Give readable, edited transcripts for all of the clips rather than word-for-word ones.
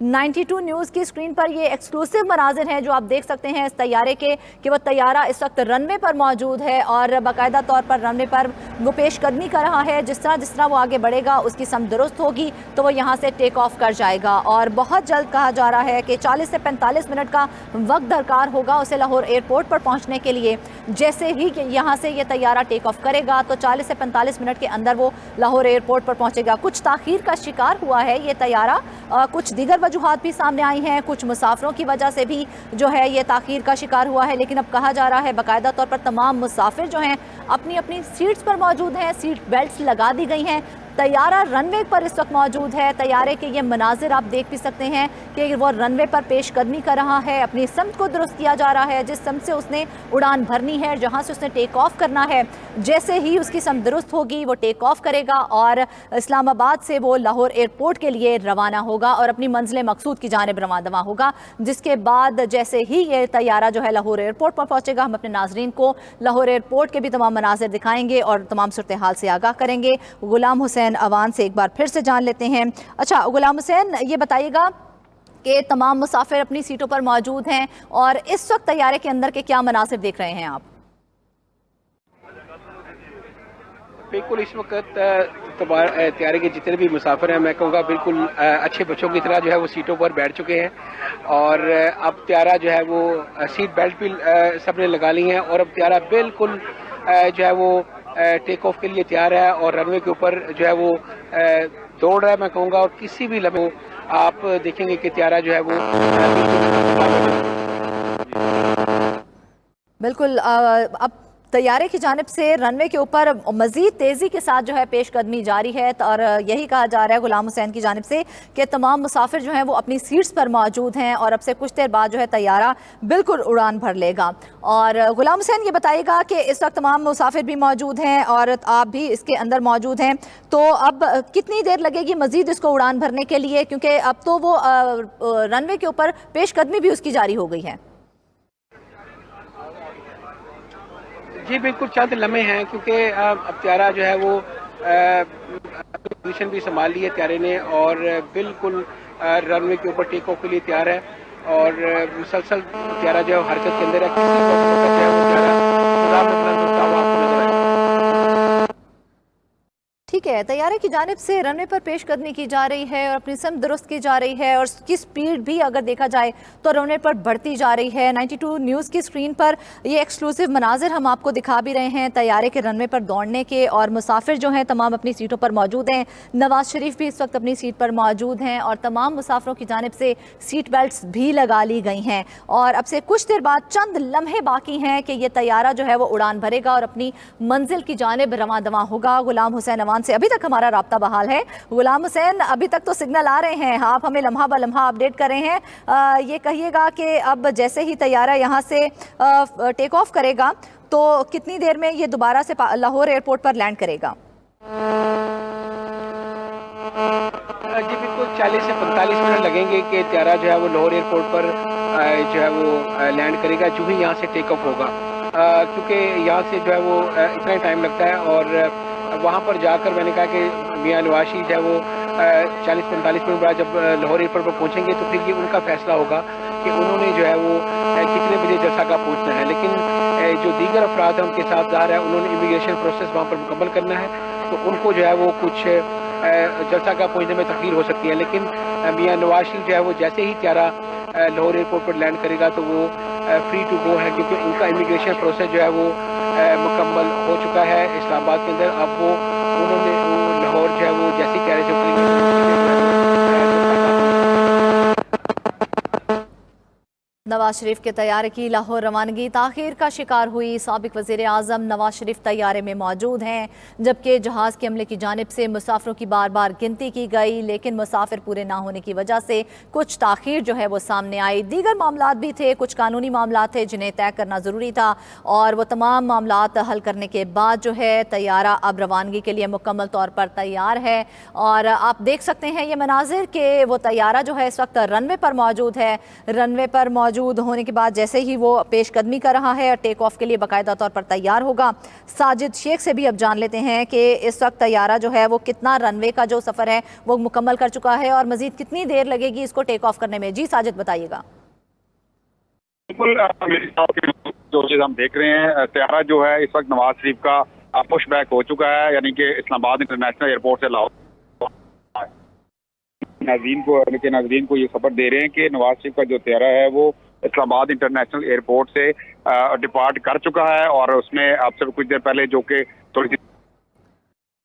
92 news की screen पर ये एक्सक्लूसिव मनाजिर हैं जो आप देख सकते हैं इस तैयारे के कि वो तैयारा इस वक्त रनवे पर मौजूद है और बाकायदा तौर पर रनवे पर वो पेशकदमी कर रहा है। जिस तरह वो आगे बढ़ेगा उसकी सम दुरुस्त होगी तो वो यहाँ से टेक ऑफ कर जाएगा और बहुत जल्द कहा जा रहा है कि 40 से 45 मिनट का वक्त दरकार होगा उसे लाहौर एयरपोर्ट पर पहुँचने के लिए। जैसे ही यहाँ से ये तैयारा टेक ऑफ करेगा तो 40 से 45 मिनट के अंदर वो लाहौर एयरपोर्ट पर पहुँचेगा। कुछ ताख़ीर का शिकार हुआ है ये तैयारा, कुछ दीगर वजूहात भी सामने आई हैं, कुछ मुसाफिरों की वजह से भी जो है ये ताख़ीर का शिकार हुआ है। लेकिन अब कहा जा रहा है बाकायदा तौर पर तमाम मुसाफिर जो हैं अपनी अपनी सीट्स पर मौजूद हैं, सीट बेल्ट्स लगा दी गई हैं। तैयारा रनवे पर इस वक्त मौजूद है। तैयारे के ये मनाजिर आप देख भी सकते हैं कि वो रनवे पर पेशकदमी कर रहा है, अपनी समत को दुरुस्त किया जा रहा है जिस समत से उसने उड़ान भरनी है, जहां से उसने टेक ऑफ करना है। जैसे ही उसकी समत दुरुस्त होगी वो टेक ऑफ करेगा और इस्लामाबाद से वो लाहौर एयरपोर्ट के लिए रवाना होगा और अपनी मंजिल मकसूद की जानिब रवाना होगा। जिसके बाद जैसे ही ये तैयारा जो है लाहौर एयरपोर्ट पर पहुँचेगा हम अपने नाजरीन को लाहौर एयरपोर्ट के भी तमाम मनाजिर दिखाएंगे और तमाम सूरत हाल से आगाह करेंगे। गुलाम हुसैन अवान से एक बार फिर से जान लेते हैं। अच्छा गुलाम हुसैन, ये बताइएगा कि तमाम मुसाफिर अपनी सीटों पर मौजूद हैं और इस वक्त तैयारे के अंदर के क्या मनासिर देख रहे हैं आप? बिल्कुल, इस वक्त तैयारे के जितने भी मुसाफिर हैं मैं कहूँगा बिल्कुल अच्छे बच्चों की तरह जो है वो सीटों पर बैठ चुके हैं और अब तैयारा जो है वो सीट बेल्ट भी सबने लगा ली हैं और अब तैयारा बिल्कुल जो है वो टेक ऑफ के लिए तैयार है और रनवे के ऊपर जो है वो दौड़ रहा है मैं कहूँगा। और किसी भी लम्हे आप देखेंगे कि तैयारा जो है वो बिल्कुल अब तैयारे की जानिब से रनवे के ऊपर मज़ीद तेज़ी के साथ जो है पेशकदमी जारी है और यही कहा जा रहा है गुलाम हुसैन की जानिब से कि तमाम मुसाफिर जो हैं वो अपनी सीट्स पर मौजूद हैं और अब से कुछ देर बाद जो है तैयारा बिल्कुल उड़ान भर लेगा। और गुलाम हुसैन ये बताइएगा कि इस वक्त तमाम मुसाफिर भी मौजूद हैं और आप भी इसके अंदर मौजूद हैं, तो अब कितनी देर लगेगी मज़ीद इसको उड़ान भरने के लिए, क्योंकि अब तो वो रनवे के ऊपर पेशकदमी भी उसकी जारी हो गई है? जी बिल्कुल, चंद लम्हे हैं क्योंकि अब तैयारा जो है वो पोजीशन भी संभाल ली है तैयारे ने और बिल्कुल रनवे के ऊपर टेक ऑफ के लिए तैयार है और मुसलसल तैयारा जो है हरकत के अंदर है। किसी वक्त जो है वो तैयारा ठीक है, तैयारे की जानिब से रनवे पर पेशकदमी की जा रही है और अपनी समत दुरुस्त की जा रही है और उसकी स्पीड भी अगर देखा जाए तो रनवे पर बढ़ती जा रही है। 92 न्यूज़ की स्क्रीन पर ये एक्सक्लूसिव मनाजिर हम आपको दिखा भी रहे हैं तैयारे के रनवे पर दौड़ने के और मुसाफिर जो हैं तमाम अपनी सीटों पर मौजूद हैं। नवाज शरीफ भी इस वक्त अपनी सीट पर मौजूद हैं और तमाम मुसाफिरों की जानिब से सीट बेल्ट्स भी लगा ली गई हैं और अब से कुछ देर बाद चंद लम्हे बाकी हैं कि ये तैयारा जो है वो उड़ान भरेगा और अपनी मंजिल की जानिब रवां दवां होगा। गुलाम हुसैन अवान से अभी तक हमारा राब्ता बहाल है। गुलाम हुसैन, अभी तक तो सिग्नल आ रहे हैं, आप हमें लम्हा ब लम्हा अपडेट कर रहे हैं। ये कहिएगा कि अब जैसे ही तैयारा यहाँ से टेक ऑफ करेगा तो कितनी देर में ये दोबारा से लाहौर एयरपोर्ट पर लैंड करेगा? जी बिल्कुल, 40 से 45 मिनट लगेंगे कि तैयारा जो है वो लाहौर एयरपोर्ट पर जो है वो लैंड करेगा जो ही यहाँ से टेक ऑफ होगा, क्योंकि यहाँ से जो है वो इतना ही टाइम लगता है और वहाँ पर जाकर मैंने कहा कि मियाँ नवाज शरीफ जो है वो 40-45 मिनट बाद जब लाहौर एयरपोर्ट पर पहुँचेंगे तो फिर ये उनका फैसला होगा कि उन्होंने जो है वो कितने बजे जलसा का पहुँचना है। लेकिन जो दीगर अफराद हैं उनके साथ जा रहे हैं, उन्होंने इमिग्रेशन प्रोसेस वहाँ पर मुकम्मल करना है तो उनको जो है वो कुछ जलसा का पहुँचने में तखीर हो सकती है। लेकिन मियाँ नवाज शरीफ जो है वो जैसे ही तैयारा लाहौर एयरपोर्ट पर लैंड करेगा तो वो फ्री टू गो है क्योंकि उनका इमिग्रेशन प्रोसेस जो है वो मुकम्मल हो चुका है इस्लामाबाद के अंदर। अब वो उन्होंने लाहौर जो है वो जैसी तैयारी से नवाज शरीफ के तैयारे की लाहौर रवानगी ताख़ीर का शिकार हुई। साबिक वज़ीर आज़म नवाज शरीफ तैयारे में मौजूद हैं जबकि जहाज़ के अमले की जानिब से मुसाफिरों की बार बार गिनती की गई लेकिन मुसाफिर पूरे ना होने की वजह से कुछ ताख़ीर जो है वो सामने आई। दीगर मामलात भी थे, कुछ कानूनी मामलात थे जिन्हें तय करना ज़रूरी था और वो तमाम मामलात हल करने के बाद जो है तैयारा अब रवानगी के लिए मुकम्मल तौर पर तैयार है। और आप देख सकते हैं ये मनाजिर कि वो तैयारा जो है इस वक्त रनवे पर मौजूद है। रनवे पर मौजूद मौजूद होने के बाद जैसे ही वो पेशकदमी कर रहा है, टेक ऑफ के लिए बाकायदा तौर पर तैयार होगा। साजिद शेख से भी अब जान लेते हैं कि इस वक्त तैयारा जो है वो कितना रनवे का जो सफ़र है वो मुकम्मल कर चुका है और मज़ीद कितनी देर लगेगी इसको टेक ऑफ करने में। जी साजिद, बताइएगा। बिल्कुल, जो चीज़ हम देख रहे हैं, तैयारा जो है इस वक्त नवाज शरीफ का पुश बैक हो चुका है, यानी कि इस्लामाबाद इंटरनेशनल एयरपोर्ट से लाहौर नाज़रीन को ये खबर दे रहे हैं कि नवाज शरीफ का जो तैयारा है वो इस्लामाबाद इंटरनेशनल एयरपोर्ट से डिपार्ट कर चुका है और उसमें आपसे कुछ देर पहले जो कि थोड़ी सी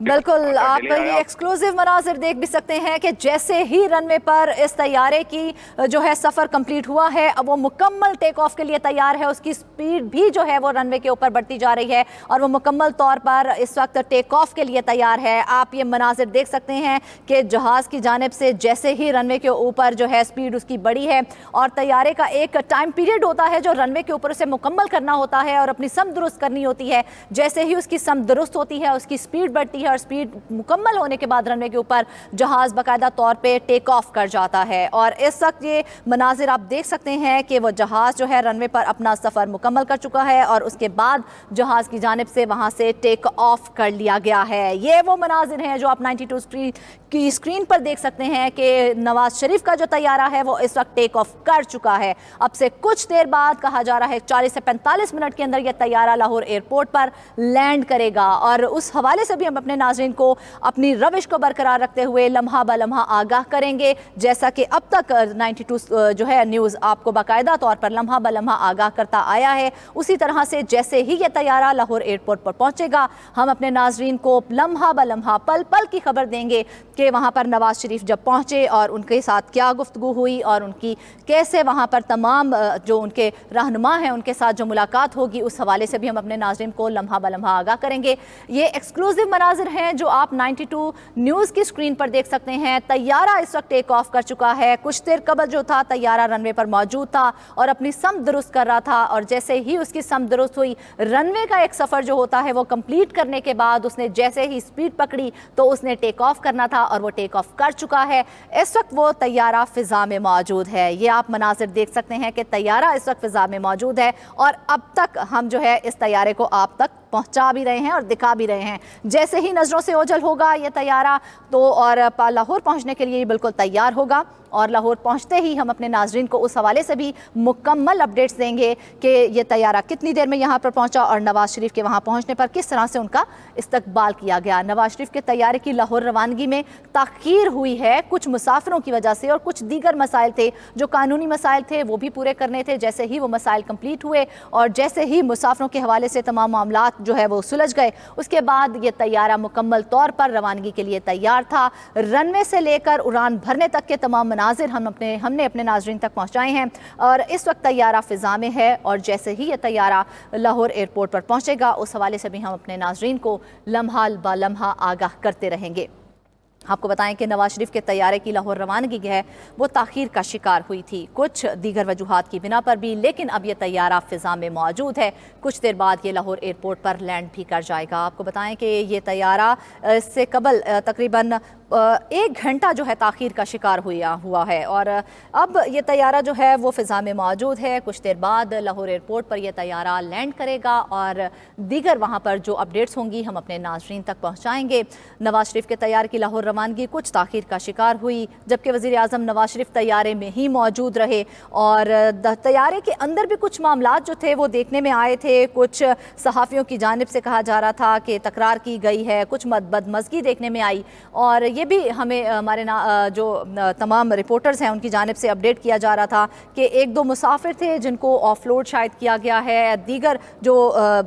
बिल्कुल, आप ये एक्सक्लूसिव मनाजिर देख भी सकते हैं कि जैसे ही रनवे पर इस तैयारे की जो है सफ़र कंप्लीट हुआ है, अब वो मुकम्मल टेक ऑफ के लिए तैयार है। उसकी स्पीड भी जो है वो रनवे के ऊपर बढ़ती जा रही है और वो मुकम्मल तौर पर इस वक्त टेक ऑफ के लिए तैयार है। आप ये मनाजिर देख सकते हैं कि जहाज़ की जानिब से जैसे ही रनवे के ऊपर जो है स्पीड उसकी बढ़ी है और तैयारे का एक टाइम पीरियड होता है जो रनवे के ऊपर उसे मुकम्मल करना होता है और अपनी सम दुरुस्त करनी होती है। जैसे ही उसकी सम दुरुस्त होती है, उसकी स्पीड बढ़ती है और स्पीड मुकम्मल होने के बाद रनवे के ऊपर जहाज बाकायदा तौर पे टेक ऑफ कर जाता है। और इस वक्त ये मनाजिर आप देख सकते हैं कि वो जहाज जो है रनवे पर अपना सफ़र मुकम्मल कर चुका है और उसके बाद जहाज की जानिब से वहाँ से टेक ऑफ कर लिया गया है। ये वो मनाजिर हैं जो आप 92 की स्क्रीन पर देख सकते हैं कि नवाज शरीफ का जो तैयारा है वो इस वक्त टेक ऑफ कर चुका है। अब से कुछ देर बाद कहा जा रहा है 40 से 45 मिनट के अंदर यह तैयारा लाहौर एयरपोर्ट पर लैंड करेगा। और उस हवाले से भी हम अपने नाज़रीन को अपनी रविश को बरकरार रखते हुए लम्हा ब लम्हा आगाह करेंगे। जैसा कि अब तक 92 जो है न्यूज़ आपको बाकायदा तौर पर लम्हा ब लम्हा आगाह करता आया है, उसी तरह से जैसे ही यह तैयारा लाहौर एयरपोर्ट पर पहुंचेगा हम अपने नाज़रीन को लम्हा ब लम्हा पल पल की खबर देंगे कि वहाँ पर नवाज शरीफ जब पहुँचे और उनके साथ क्या गुफ्तगू हुई और उनकी कैसे वहाँ पर तमाम जो उनके रहनुमा हैं उनके साथ जो मुलाकात होगी, उस हवाले से भी हम अपने नाज़रीन को लम्हा ब लम्हा आगाह करेंगे। ये एक्सक्लूसिव मनाजिर हैं जो आप 92 न्यूज़ की स्क्रीन पर देख सकते हैं। तैयारा इस वक्त टेक ऑफ कर चुका है। कुछ देर कबल जो था तैयारा रनवे पर मौजूद था और अपनी सम दुरुस्त कर रहा था और जैसे ही उसकी सम दुरुस्त हुई, रनवे का एक सफ़र जो होता है वो कंप्लीट करने के बाद उसने जैसे ही स्पीड पकड़ी तो उसने टेक ऑफ करना था और वो टेक ऑफ कर चुका है। इस वक्त वो तैयारा फ़िज़ा में मौजूद है। ये आप मनाजिर देख सकते हैं कि तैयारा इस वक्त फ़िज़ा में मौजूद है और अब तक हम जो है इस तैयारे को आप तक पहुंचा भी रहे हैं और दिखा भी रहे हैं। जैसे ही नज़रों से ओझल होगा ये तैयारा तो और लाहौर पहुंचने के लिए बिल्कुल तैयार होगा और लाहौर पहुंचते ही हम अपने नाजरीन को उस हवाले से भी मुकम्मल अपडेट्स देंगे कि ये तैयारा कितनी देर में यहाँ पर पहुंचा और नवाज शरीफ के वहाँ पहुंचने पर किस तरह से उनका इस्तकबाल किया गया। नवाज शरीफ के तैयारे की लाहौर रवानगी में ताख़ीर हुई है कुछ मुसाफिरों की वजह से और कुछ दीगर मसाइल थे जो कानूनी मसाइल थे वो भी पूरे करने थे। जैसे ही वो मसाइल कंप्लीट हुए और जैसे ही मुसाफिरों के हवाले से तमाम मामला जो है वो सुलझ गए, उसके बाद ये तैयारा मुकम्मल तौर पर रवानगी के लिए तैयार था। रनवे से लेकर उड़ान भरने तक के तमाम मनाजिर हमने अपने नाजरीन तक पहुँचाए हैं और इस वक्त तैयारा फ़िज़ा में है और जैसे ही ये तैयारा लाहौर एयरपोर्ट पर पहुँचेगा उस हवाले से भी हम अपने नाजरीन को लम्हा ब लम्हा आगाह करते रहेंगे। आपको बताएं कि नवाज शरीफ के तैयारे की लाहौर रवानगी है वो ताख़ीर का शिकार हुई थी कुछ दीगर वजूहात की बिना पर भी, लेकिन अब ये तैयारा फ़िज़ा में मौजूद है। कुछ देर बाद ये लाहौर एयरपोर्ट पर लैंड भी कर जाएगा। आपको बताएं कि ये तैयारा इससे कबल तकरीबन 1 घंटा जो है ताख़ीर का शिकार हुआ है और अब ये तैयारा जो है वो फ़िज़ा में मौजूद है। कुछ देर बाद लाहौर एयरपोर्ट पर यह तैयारा लैंड करेगा और दीगर वहाँ पर जो अपडेट्स होंगी हम अपने नाज़रीन तक पहुँचाएँगे। नवाज शरीफ के तैयारे की लाहौर रवानगी कुछ ताख़ीर का शिकार हुई जबकि वज़ीर आज़म नवाज शरीफ तैयारे में ही मौजूद रहे और तैयारे के अंदर भी कुछ मामलात जो थे वो देखने में आए थे। कुछ सहाफ़ियों की जानिब से कहा जा रहा था कि तकरार की गई है, कुछ बदमज़गी देखने में आई और ये भी हमें हमारे जो तमाम रिपोर्टर्स हैं उनकी जानिब से अपडेट किया जा रहा था कि 1-2 मुसाफिर थे जिनको ऑफलोड शायद किया गया है। दीगर जो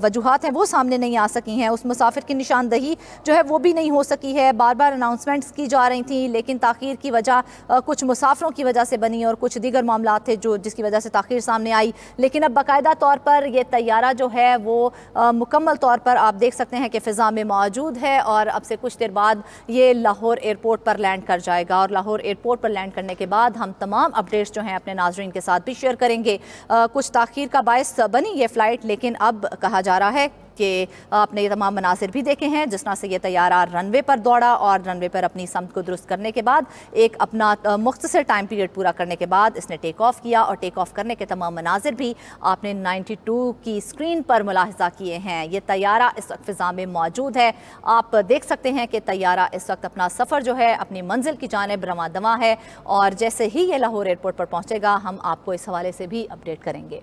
वजूहात हैं वो सामने नहीं आ सकी हैं। उस मुसाफिर की निशानदही जो है वो भी नहीं हो सकी है। बार बार अनाउंसमेंट्स की जा रही थी लेकिन ताख़ीर की वजह कुछ मुसाफिरों की वजह से बनी और कुछ दीगर मामला थे जो जिसकी वजह से ताख़ीर सामने आई। लेकिन अब बाकायदा तौर पर यह तैयारा जो है वो मुकम्मल तौर पर आप देख सकते हैं कि फ़िज़ा में मौजूद है और अब से कुछ देर बाद ये लाहौर एयरपोर्ट पर लैंड कर जाएगा और लाहौर एयरपोर्ट पर लैंड करने के बाद हम तमाम अपडेट्स जो हैं अपने नाज़रीन के साथ भी शेयर करेंगे। कुछ ताख़ीर का बायस बनी ये फ़्लाइट लेकिन अब कहा जा रहा है के आपने ये तमाम मनासिर भी देखे हैं, जिस तरह से ये तैयारा रनवे पर दौड़ा और रनवे पर अपनी समत को दुरुस्त करने के बाद एक अपना मुख्तसर टाइम पीरियड पूरा करने के बाद इसने टेक ऑफ किया और टेक ऑफ करने के तमाम मनाजिर भी आपने 92 की स्क्रीन पर मुलाहिजा किए हैं। ये तैयारा इस वक्त फिजा में मौजूद है। आप देख सकते हैं कि तैयारा इस वक्त अपना सफ़र जो है अपनी मंजिल की जानिब रवां दवा है और जैसे ही ये लाहौर एयरपोर्ट पर पहुंचेगा हम आपको इस हवाले से भी अपडेट करेंगे।